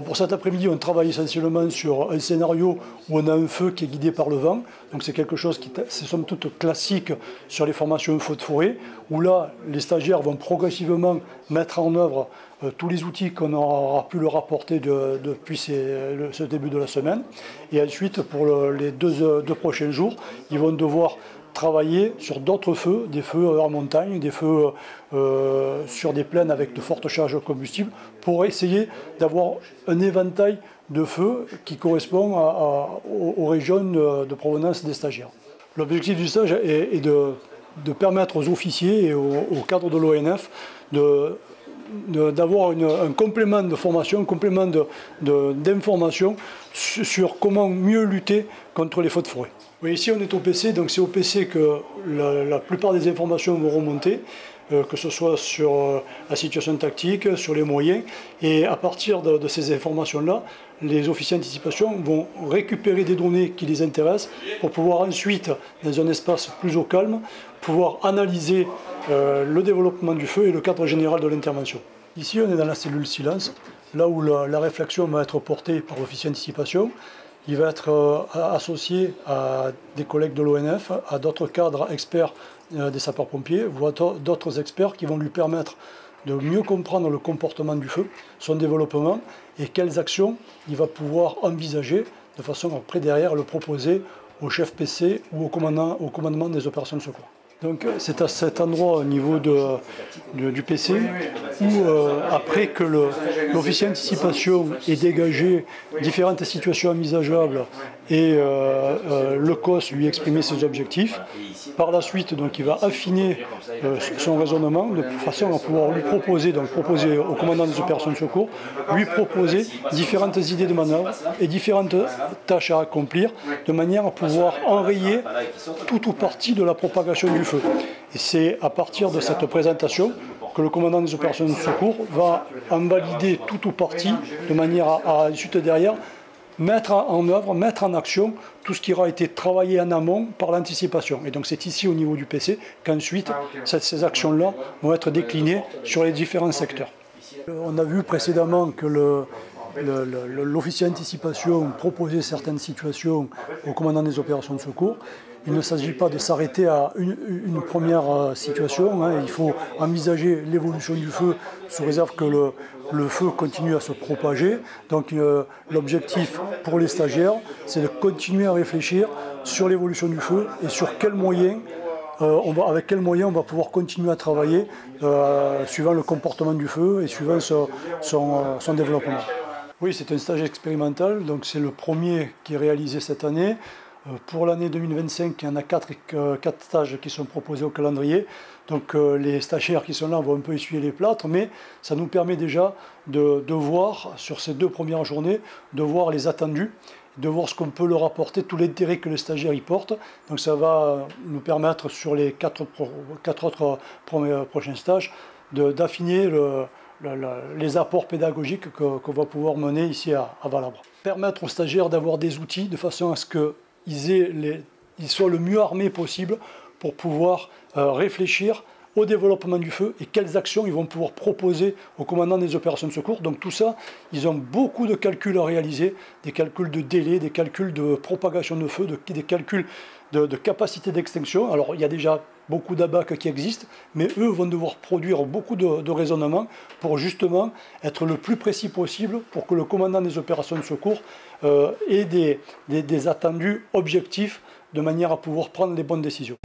pour cet après-midi, on travaille essentiellement sur un scénario où on a un feu qui est guidé par le vent. Donc c'est quelque chose qui est somme toute classique sur les formations feu de forêt, où là, les stagiaires vont progressivement mettre en œuvre tous les outils qu'on aura pu leur apporter depuis ce début de la semaine. Et ensuite, pour les deux prochains jours, ils vont devoir travailler sur d'autres feux, des feux en montagne, des feux sur des plaines avec de fortes charges de combustible, pour essayer d'avoir un éventail de feux qui correspond aux régions de provenance des stagiaires. L'objectif du stage est de permettre aux officiers et aux cadres de l'ONF d'avoir un complément de formation, un complément d'information sur comment mieux lutter contre les feux de forêt. Oui, ici on est au PC, donc c'est au PC que la plupart des informations vont remonter, que ce soit sur la situation tactique, sur les moyens, et à partir de ces informations-là, les officiers d'anticipation vont récupérer des données qui les intéressent pour pouvoir ensuite, dans un espace plus au calme, pouvoir analyser le développement du feu et le cadre général de l'intervention. Ici on est dans la cellule silence, là où la réflexion va être portée par l'officier d'anticipation. Il va être associé à des collègues de l'ONF, à d'autres cadres experts des sapeurs-pompiers, voire d'autres experts qui vont lui permettre de mieux comprendre le comportement du feu, son développement et quelles actions il va pouvoir envisager de façon à après derrière le proposer au chef PC ou au commandement des opérations de secours. Donc c'est à cet endroit au niveau du PC où après que l'officier d'anticipation ait dégagé différentes situations envisageables et le COS lui exprimer ses objectifs, par la suite donc, il va affiner son raisonnement de façon à pouvoir lui proposer au commandant des opérations de secours, lui proposer différentes idées de manœuvre et différentes tâches à accomplir de manière à pouvoir enrayer tout ou partie de la propagation du feu. Et c'est à partir de cette présentation que le commandant des opérations de secours va en valider tout ou partie de manière à ensuite derrière mettre en œuvre, mettre en action tout ce qui aura été travaillé en amont par l'anticipation. Et donc c'est ici au niveau du PC qu'ensuite ces actions-là vont être déclinées sur les différents secteurs. On a vu précédemment que l'officier d'anticipation proposait certaines situations au commandant des opérations de secours. Il ne s'agit pas de s'arrêter à une première situation, hein. Il faut envisager l'évolution du feu sous réserve que le feu continue à se propager. Donc l'objectif pour les stagiaires, c'est de continuer à réfléchir sur l'évolution du feu et sur avec quels moyens on va pouvoir continuer à travailler suivant le comportement du feu et suivant son développement. Oui, c'est un stage expérimental, donc c'est le premier qui est réalisé cette année. Pour l'année 2025, il y en a 4 stages qui sont proposés au calendrier. Donc les stagiaires qui sont là vont un peu essuyer les plâtres, mais ça nous permet déjà de voir, sur ces 2 premières journées, de voir les attendus, de voir ce qu'on peut leur apporter, tout l'intérêt que les stagiaires y portent. Donc ça va nous permettre, sur les 4 autres prochains stages, d'affiner les apports pédagogiques qu'on va pouvoir mener ici à Valabre. Permettre aux stagiaires d'avoir des outils de façon à ce qu'ils soient le mieux armés possible pour pouvoir réfléchir au développement du feu et quelles actions ils vont pouvoir proposer au commandant des opérations de secours. Donc tout ça, ils ont beaucoup de calculs à réaliser, des calculs de délai, des calculs de propagation de feu, des calculs de capacité d'extinction. Alors il y a déjà beaucoup d'abacs qui existent, mais eux vont devoir produire beaucoup de raisonnements pour justement être le plus précis possible pour que le commandant des opérations de secours ait des attendus objectifs de manière à pouvoir prendre les bonnes décisions.